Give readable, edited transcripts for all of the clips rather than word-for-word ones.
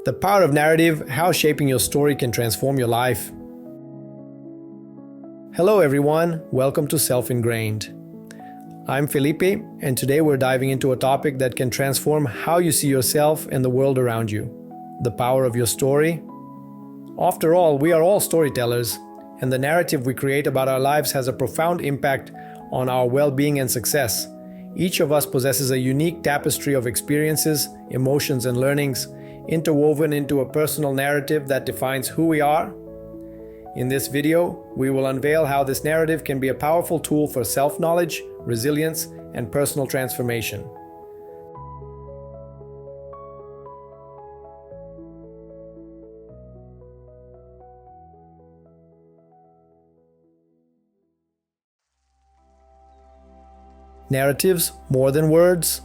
The power of narrative, how shaping your story can transform your life. Hello everyone, welcome to Self-Ingrained. I'm Felipe, and today we're diving into a topic that can transform how you see yourself and the world around you. The power of your story. After all, we are all storytellers, and the narrative we create about our lives has a profound impact on our well-being and success. Each of us possesses a unique tapestry of experiences, emotions, and learnings, interwoven into a personal narrative that defines who we are. In this video, we will unveil how this narrative can be a powerful tool for self-knowledge, resilience, and personal transformation. Narratives, more than words.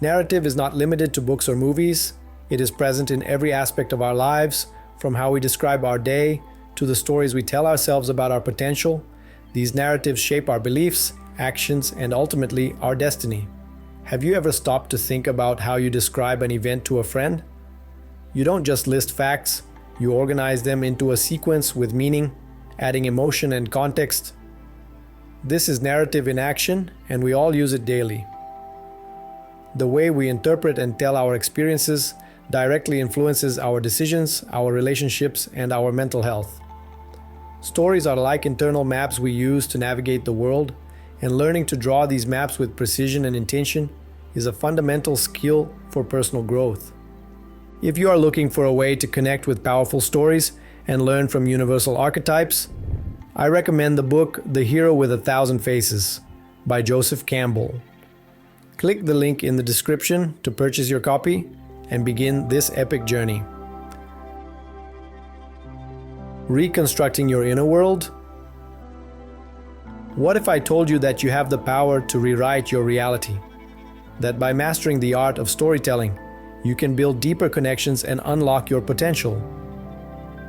Narrative is not limited to books or movies. It is present in every aspect of our lives, from how we describe our day to the stories we tell ourselves about our potential. These narratives shape our beliefs, actions, and ultimately our destiny. Have you ever stopped to think about how you describe an event to a friend? You don't just list facts, you organize them into a sequence with meaning, adding emotion and context. This is narrative in action, and we all use it daily. The way we interpret and tell our experiences directly influences our decisions, our relationships, and our mental health. Stories are like internal maps we use to navigate the world, and learning to draw these maps with precision and intention is a fundamental skill for personal growth. If you are looking for a way to connect with powerful stories and learn from universal archetypes, I recommend the book The Hero with a Thousand Faces by Joseph Campbell. Click the link in the description to purchase your copy and begin this epic journey. Reconstructing your inner world. What if I told you that you have the power to rewrite your reality? That by mastering the art of storytelling, you can build deeper connections and unlock your potential.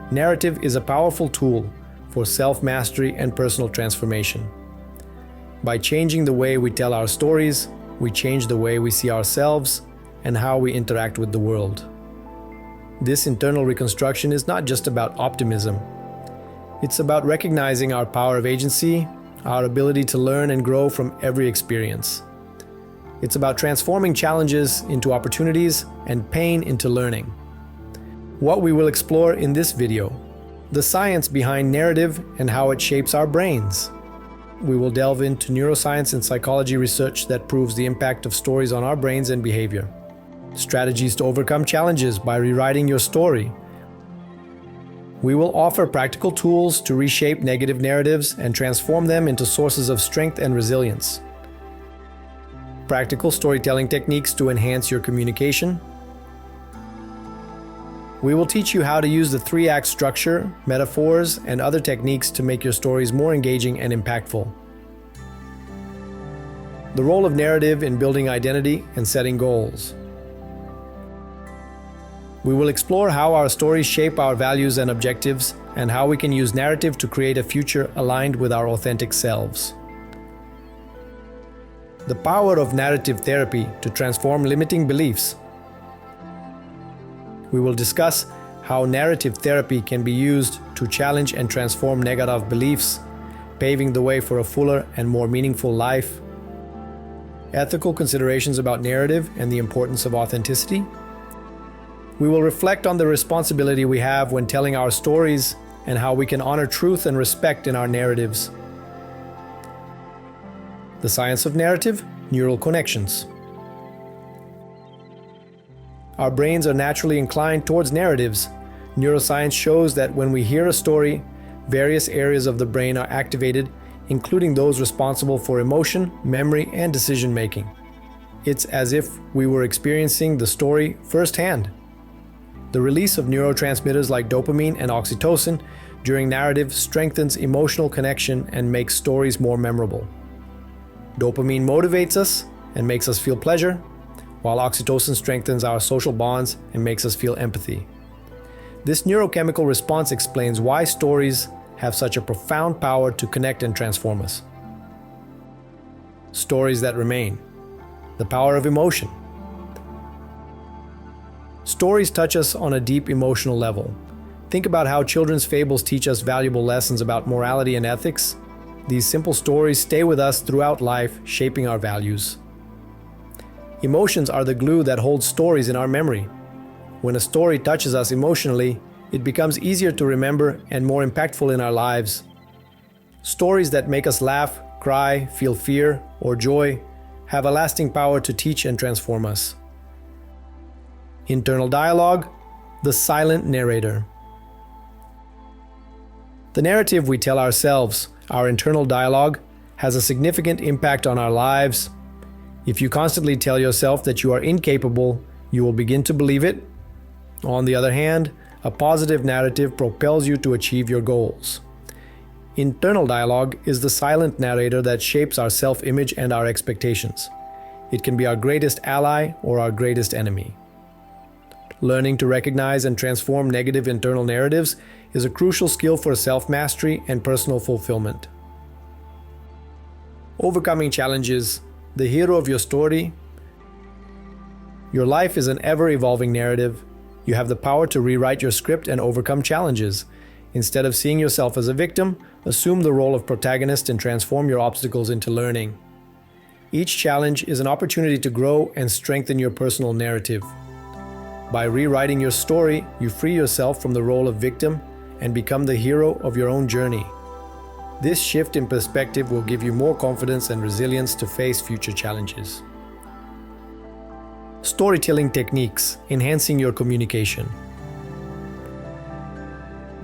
Narrative is a powerful tool for self-mastery and personal transformation. By changing the way we tell our stories, we change the way we see ourselves and how we interact with the world. This internal reconstruction is not just about optimism. It's about recognizing our power of agency, our ability to learn and grow from every experience. It's about transforming challenges into opportunities and pain into learning. What we will explore in this video: the science behind narrative and how it shapes our brains. We will delve into neuroscience and psychology research that proves the impact of stories on our brains and behavior. Strategies to overcome challenges by rewriting your story. We will offer practical tools to reshape negative narratives and transform them into sources of strength and resilience. Practical storytelling techniques to enhance your communication. We will teach you how to use the 3-act structure, metaphors, and other techniques to make your stories more engaging and impactful. The role of narrative in building identity and setting goals. We will explore how our stories shape our values and objectives, and how we can use narrative to create a future aligned with our authentic selves. The power of narrative therapy to transform limiting beliefs. We will discuss how narrative therapy can be used to challenge and transform negative beliefs, paving the way for a fuller and more meaningful life. Ethical considerations about narrative and the importance of authenticity. We will reflect on the responsibility we have when telling our stories and how we can honor truth and respect in our narratives. The science of narrative, neural connections. Our brains are naturally inclined towards narratives. Neuroscience shows that when we hear a story, various areas of the brain are activated, including those responsible for emotion, memory, and decision-making. It's as if we were experiencing the story firsthand. The release of neurotransmitters like dopamine and oxytocin during narrative strengthens emotional connection and makes stories more memorable. Dopamine motivates us and makes us feel pleasure, while oxytocin strengthens our social bonds and makes us feel empathy. This neurochemical response explains why stories have such a profound power to connect and transform us. Stories that remain. The power of emotion. Stories touch us on a deep emotional level. Think about how children's fables teach us valuable lessons about morality and ethics. These simple stories stay with us throughout life, shaping our values. Emotions are the glue that holds stories in our memory. When a story touches us emotionally, it becomes easier to remember and more impactful in our lives. Stories that make us laugh, cry, feel fear, or joy have a lasting power to teach and transform us. Internal dialogue, the silent narrator. The narrative we tell ourselves, our internal dialogue, has a significant impact on our lives. If you constantly tell yourself that you are incapable, you will begin to believe it. On the other hand, a positive narrative propels you to achieve your goals. Internal dialogue is the silent narrator that shapes our self-image and our expectations. It can be our greatest ally or our greatest enemy. Learning to recognize and transform negative internal narratives is a crucial skill for self-mastery and personal fulfillment. Overcoming challenges, the hero of your story. Your life is an ever-evolving narrative. You have the power to rewrite your script and overcome challenges. Instead of seeing yourself as a victim, assume the role of protagonist and transform your obstacles into learning. Each challenge is an opportunity to grow and strengthen your personal narrative. By rewriting your story, you free yourself from the role of victim and become the hero of your own journey. This shift in perspective will give you more confidence and resilience to face future challenges. Storytelling techniques, enhancing your communication.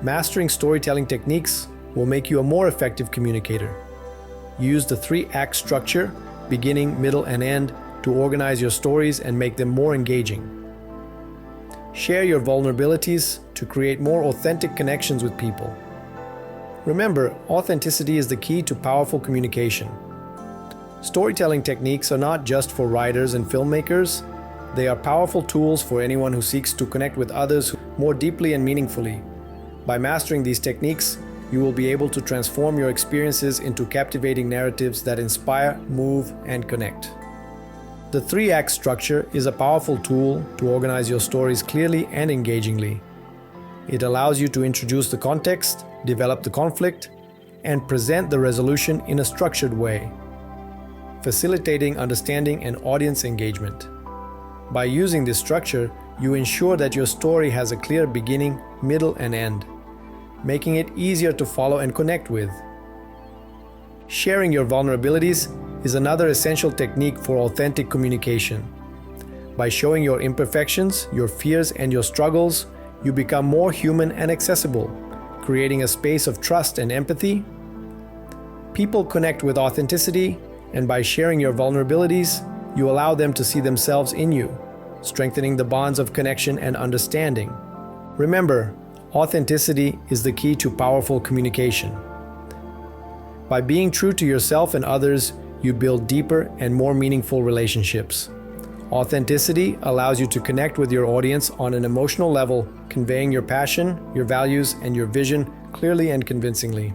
Mastering storytelling techniques will make you a more effective communicator. Use the 3-act structure, beginning, middle, and end, to organize your stories and make them more engaging. Share your vulnerabilities to create more authentic connections with people. Remember, authenticity is the key to powerful communication. Storytelling techniques are not just for writers and filmmakers. They are powerful tools for anyone who seeks to connect with others more deeply and meaningfully. By mastering these techniques, you will be able to transform your experiences into captivating narratives that inspire, move, and connect. The 3-act structure is a powerful tool to organize your stories clearly and engagingly. It allows you to introduce the context, develop the conflict, and present the resolution in a structured way, facilitating understanding and audience engagement. By using this structure, you ensure that your story has a clear beginning, middle, and end, making it easier to follow and connect with. Sharing your vulnerabilities is another essential technique for authentic communication. By showing your imperfections, your fears, and your struggles, you become more human and accessible, creating a space of trust and empathy. People connect with authenticity, and by sharing your vulnerabilities, you allow them to see themselves in you, strengthening the bonds of connection and understanding. Remember, authenticity is the key to powerful communication. By being true to yourself and others, you build deeper and more meaningful relationships. Authenticity allows you to connect with your audience on an emotional level, conveying your passion, your values, and your vision clearly and convincingly.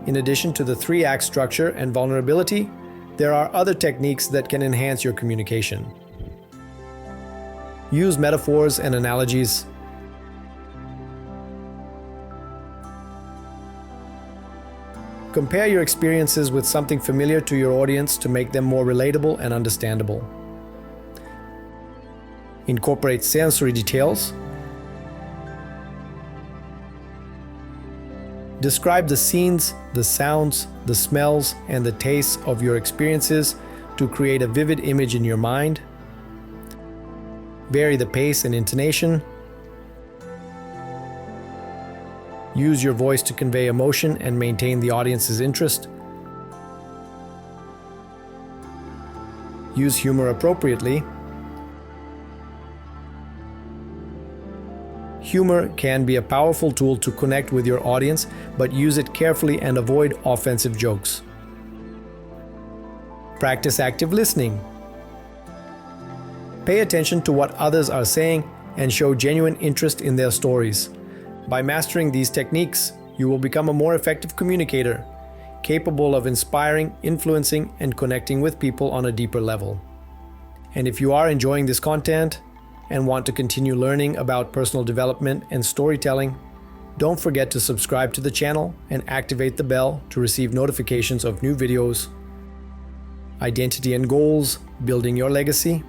In addition to the 3-act structure and vulnerability, there are other techniques that can enhance your communication. Use metaphors and analogies. Compare your experiences with something familiar to your audience to make them more relatable and understandable. Incorporate sensory details. Describe the scenes, the sounds, the smells, and the tastes of your experiences to create a vivid image in your mind. Vary the pace and intonation. Use your voice to convey emotion and maintain the audience's interest. Use humor appropriately. Humor can be a powerful tool to connect with your audience, but use it carefully and avoid offensive jokes. Practice active listening. Pay attention to what others are saying and show genuine interest in their stories. By mastering these techniques, you will become a more effective communicator, capable of inspiring, influencing, and connecting with people on a deeper level. And if you are enjoying this content, and want to continue learning about personal development and storytelling, don't forget to subscribe to the channel and activate the bell to receive notifications of new videos. Identity and goals, building your legacy.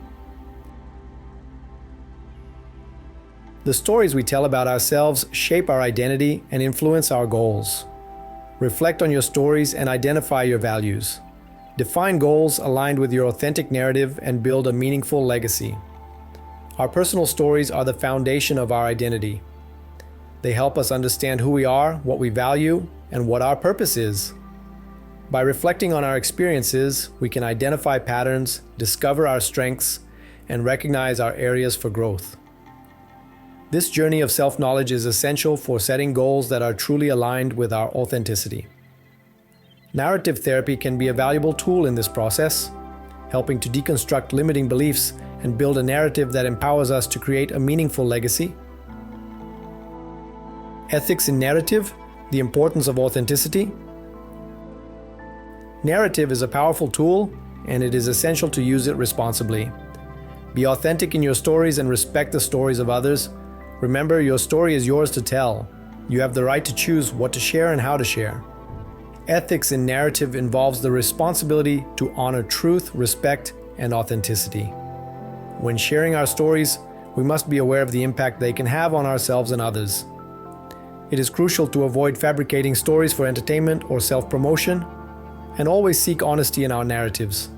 The stories we tell about ourselves shape our identity and influence our goals. Reflect on your stories and identify your values. Define goals aligned with your authentic narrative and build a meaningful legacy. Our personal stories are the foundation of our identity. They help us understand who we are, what we value, and what our purpose is. By reflecting on our experiences, we can identify patterns, discover our strengths, and recognize our areas for growth. This journey of self-knowledge is essential for setting goals that are truly aligned with our authenticity. Narrative therapy can be a valuable tool in this process, helping to deconstruct limiting beliefs and build a narrative that empowers us to create a meaningful legacy. Ethics in narrative, the importance of authenticity. Narrative is a powerful tool, and it is essential to use it responsibly. Be authentic in your stories and respect the stories of others. Remember, your story is yours to tell. You have the right to choose what to share and how to share. Ethics in narrative involves the responsibility to honor truth, respect, and authenticity. When sharing our stories, we must be aware of the impact they can have on ourselves and others. It is crucial to avoid fabricating stories for entertainment or self-promotion, and always seek honesty in our narratives.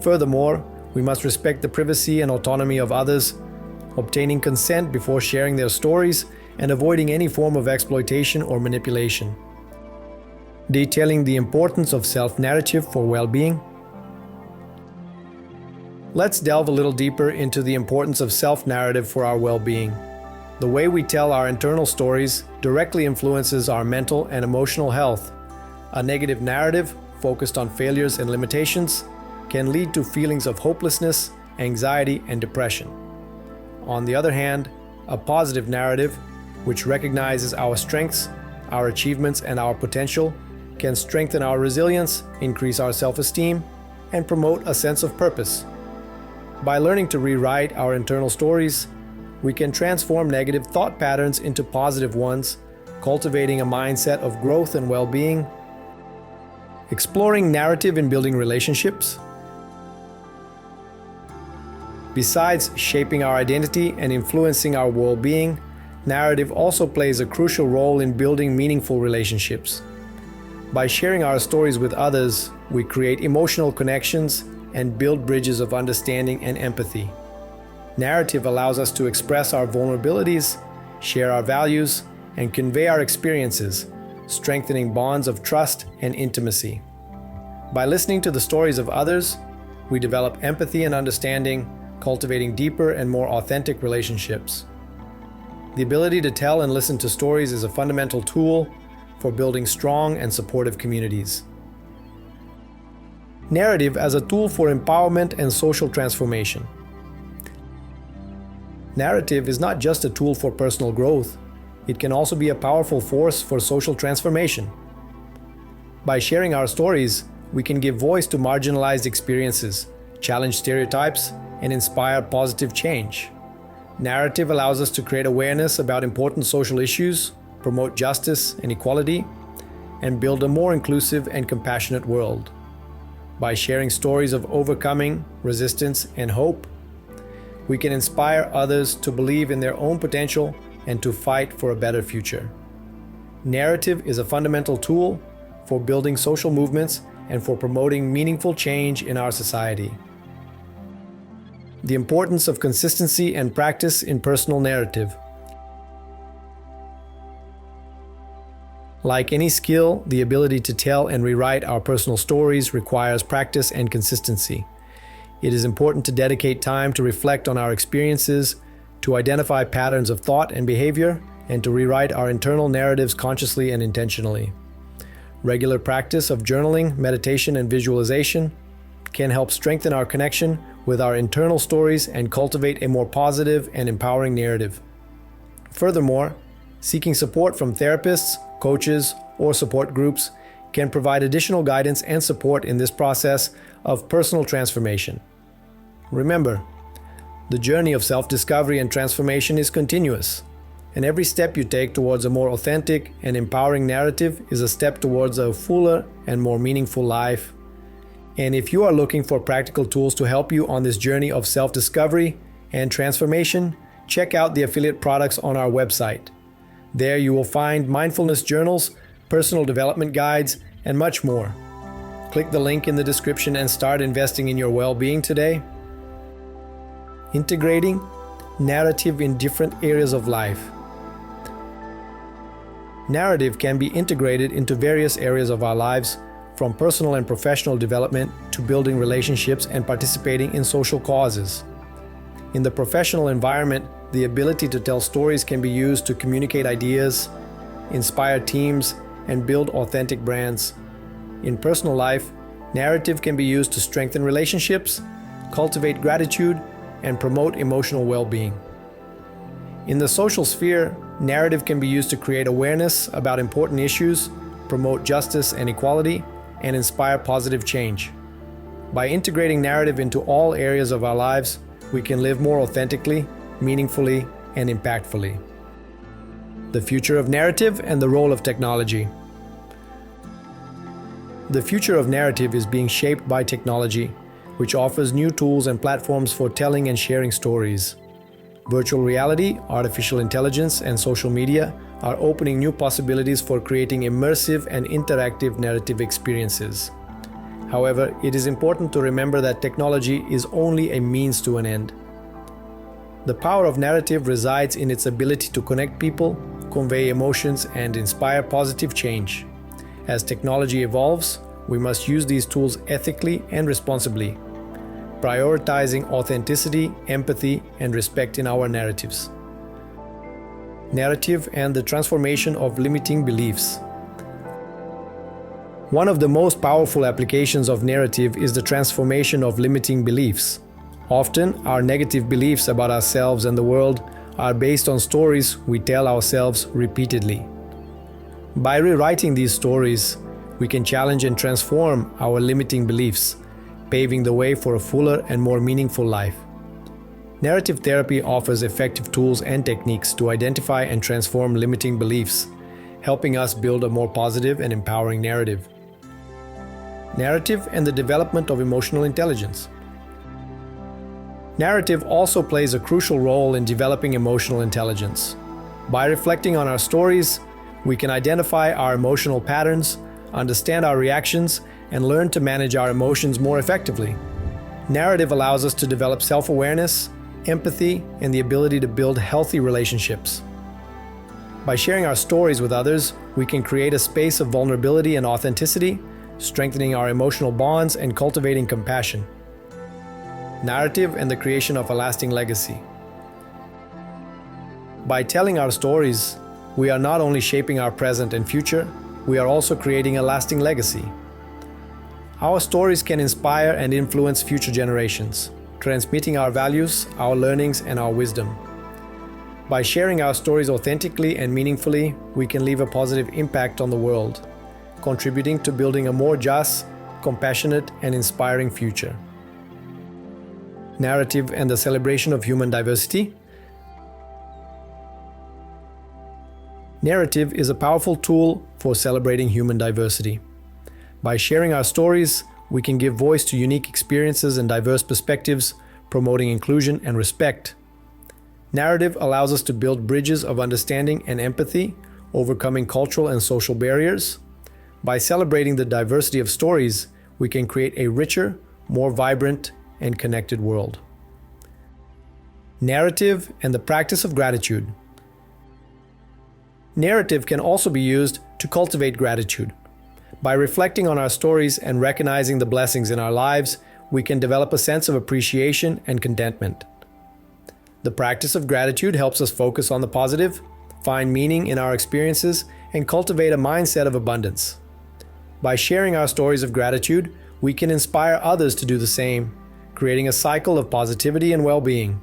Furthermore, we must respect the privacy and autonomy of others, obtaining consent before sharing their stories and avoiding any form of exploitation or manipulation. Detailing the importance of self-narrative for well-being. Let's delve a little deeper into the importance of self-narrative for our well-being. The way we tell our internal stories directly influences our mental and emotional health. A negative narrative, focused on failures and limitations, can lead to feelings of hopelessness, anxiety, and depression. On the other hand, a positive narrative, which recognizes our strengths, our achievements, and our potential, can strengthen our resilience, increase our self-esteem, and promote a sense of purpose. By learning to rewrite our internal stories, we can transform negative thought patterns into positive ones, cultivating a mindset of growth and well-being. Exploring narrative in building relationships. Besides shaping our identity and influencing our well-being, narrative also plays a crucial role in building meaningful relationships. By sharing our stories with others, we create emotional connections and build bridges of understanding and empathy. Narrative allows us to express our vulnerabilities, share our values, and convey our experiences, strengthening bonds of trust and intimacy. By listening to the stories of others, we develop empathy and understanding, cultivating deeper and more authentic relationships. The ability to tell and listen to stories is a fundamental tool for building strong and supportive communities. Narrative as a tool for empowerment and social transformation. Narrative is not just a tool for personal growth, it can also be a powerful force for social transformation. By sharing our stories, we can give voice to marginalized experiences, challenge stereotypes, and inspire positive change. Narrative allows us to create awareness about important social issues, promote justice and equality, and build a more inclusive and compassionate world. By sharing stories of overcoming, resistance, and hope, we can inspire others to believe in their own potential and to fight for a better future. Narrative is a fundamental tool for building social movements and for promoting meaningful change in our society. The importance of consistency and practice in personal narrative. Like any skill, the ability to tell and rewrite our personal stories requires practice and consistency. It is important to dedicate time to reflect on our experiences, to identify patterns of thought and behavior, and to rewrite our internal narratives consciously and intentionally. Regular practice of journaling, meditation, and visualization can help strengthen our connection with our internal stories and cultivate a more positive and empowering narrative. Furthermore, seeking support from therapists, coaches, or support groups can provide additional guidance and support in this process of personal transformation. Remember, The journey of self-discovery and transformation is continuous, and every step you take towards a more authentic and empowering narrative is a step towards a fuller and more meaningful life. And if you are looking for practical tools to help you on this journey of self-discovery and transformation, check out the affiliate products on our website. There you will find mindfulness journals, personal development guides, and much more. Click the link in the description and start investing in your well-being today. Integrating narrative in different areas of life. Narrative can be integrated into various areas of our lives, from personal and professional development to building relationships and participating in social causes. In the professional environment, the ability to tell stories can be used to communicate ideas, inspire teams, and build authentic brands. In personal life, narrative can be used to strengthen relationships, cultivate gratitude, and promote emotional well-being. In the social sphere, narrative can be used to create awareness about important issues, promote justice and equality, and inspire positive change. By integrating narrative into all areas of our lives, we can live more authentically, meaningfully, and impactfully. The future of narrative and the role of technology. The future of narrative is being shaped by technology, which offers new tools and platforms for telling and sharing stories. Virtual reality, artificial intelligence, and social media are opening new possibilities for creating immersive and interactive narrative experiences. However, it is important to remember that technology is only a means to an end. The power of narrative resides in its ability to connect people, convey emotions, and inspire positive change. As technology evolves, we must use these tools ethically and responsibly, prioritizing authenticity, empathy, and respect in our narratives. Narrative and the transformation of limiting beliefs. One of the most powerful applications of narrative is the transformation of limiting beliefs. Often, our negative beliefs about ourselves and the world are based on stories we tell ourselves repeatedly. By rewriting these stories, we can challenge and transform our limiting beliefs, paving the way for a fuller and more meaningful life. Narrative therapy offers effective tools and techniques to identify and transform limiting beliefs, helping us build a more positive and empowering narrative. Narrative and the development of emotional intelligence. Narrative also plays a crucial role in developing emotional intelligence. By reflecting on our stories, we can identify our emotional patterns, understand our reactions, and learn to manage our emotions more effectively. Narrative allows us to develop self-awareness, empathy, and the ability to build healthy relationships. By sharing our stories with others, we can create a space of vulnerability and authenticity, strengthening our emotional bonds and cultivating compassion. Narrative and the creation of a lasting legacy. By telling our stories, we are not only shaping our present and future, we are also creating a lasting legacy. Our stories can inspire and influence future generations, transmitting our values, our learnings, and our wisdom. By sharing our stories authentically and meaningfully, we can leave a positive impact on the world, contributing to building a more just, compassionate, and inspiring future. Narrative and the celebration of human diversity. Narrative is a powerful tool for celebrating human diversity. By sharing our stories, we can give voice to unique experiences and diverse perspectives, promoting inclusion and respect. Narrative allows us to build bridges of understanding and empathy, overcoming cultural and social barriers. By celebrating the diversity of stories, we can create a richer, more vibrant, and connected world. Narrative and the practice of gratitude. Narrative can also be used to cultivate gratitude. By reflecting on our stories and recognizing the blessings in our lives, we can develop a sense of appreciation and contentment. The practice of gratitude helps us focus on the positive, find meaning in our experiences, and cultivate a mindset of abundance. By sharing our stories of gratitude, we can inspire others to do the same, creating a cycle of positivity and well-being.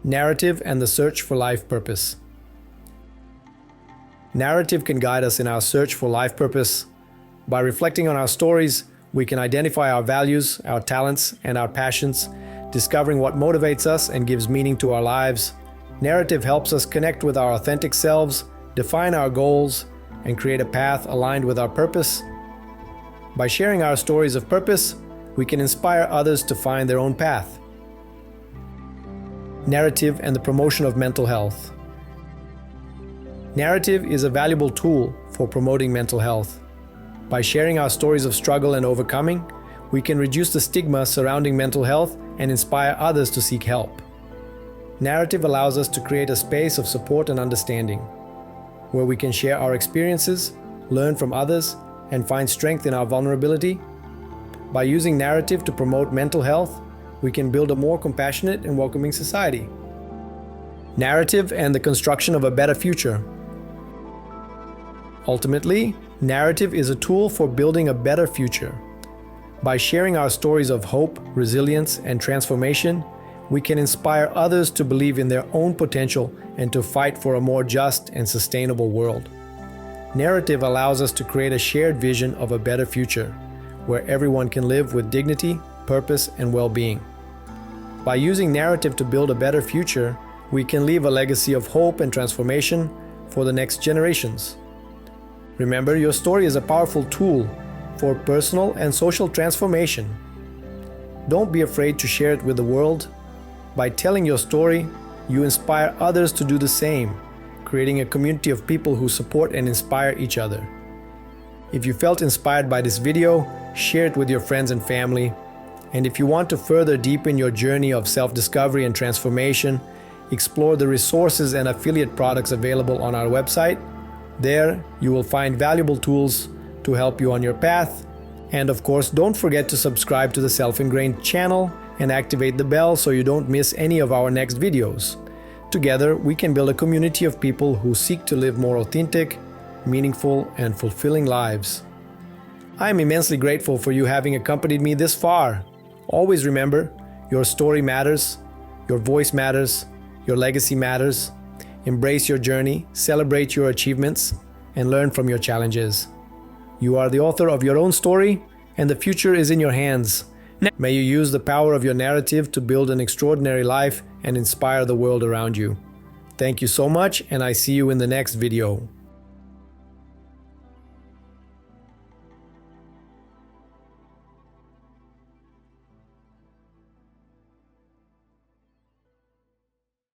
Narrative and the search for life purpose. Narrative can guide us in our search for life purpose. By reflecting on our stories, we can identify our values, our talents, and our passions, discovering what motivates us and gives meaning to our lives. Narrative helps us connect with our authentic selves, define our goals, and create a path aligned with our purpose. By sharing our stories of purpose, we can inspire others to find their own path. Narrative and the promotion of mental health. Narrative is a valuable tool for promoting mental health. By sharing our stories of struggle and overcoming, we can reduce the stigma surrounding mental health and inspire others to seek help. Narrative allows us to create a space of support and understanding, where we can share our experiences, learn from others, and find strength in our vulnerability. By using narrative to promote mental health, we can build a more compassionate and welcoming society. Narrative and the construction of a better future. Ultimately, narrative is a tool for building a better future. By sharing our stories of hope, resilience, and transformation, we can inspire others to believe in their own potential and to fight for a more just and sustainable world. Narrative allows us to create a shared vision of a better future, where everyone can live with dignity, purpose, and well-being. By using narrative to build a better future, we can leave a legacy of hope and transformation for the next generations. Remember, your story is a powerful tool for personal and social transformation. Don't be afraid to share it with the world. By telling your story, you inspire others to do the same, creating a community of people who support and inspire each other. If you felt inspired by this video, share it with your friends and family. And if you want to further deepen your journey of self-discovery and transformation, explore the resources and affiliate products available on our website. There, you will find valuable tools to help you on your path. And of course, don't forget to subscribe to the Self-Ingrained channel and activate the bell so you don't miss any of our next videos. Together, we can build a community of people who seek to live more authentic, meaningful, and fulfilling lives. I am immensely grateful for you having accompanied me this far. Always remember, your story matters, your voice matters, your legacy matters. Embrace your journey, celebrate your achievements, and learn from your challenges. You are the author of your own story, and the future is in your hands. May you use the power of your narrative to build an extraordinary life and inspire the world around you. Thank you so much, and I see you in the next video.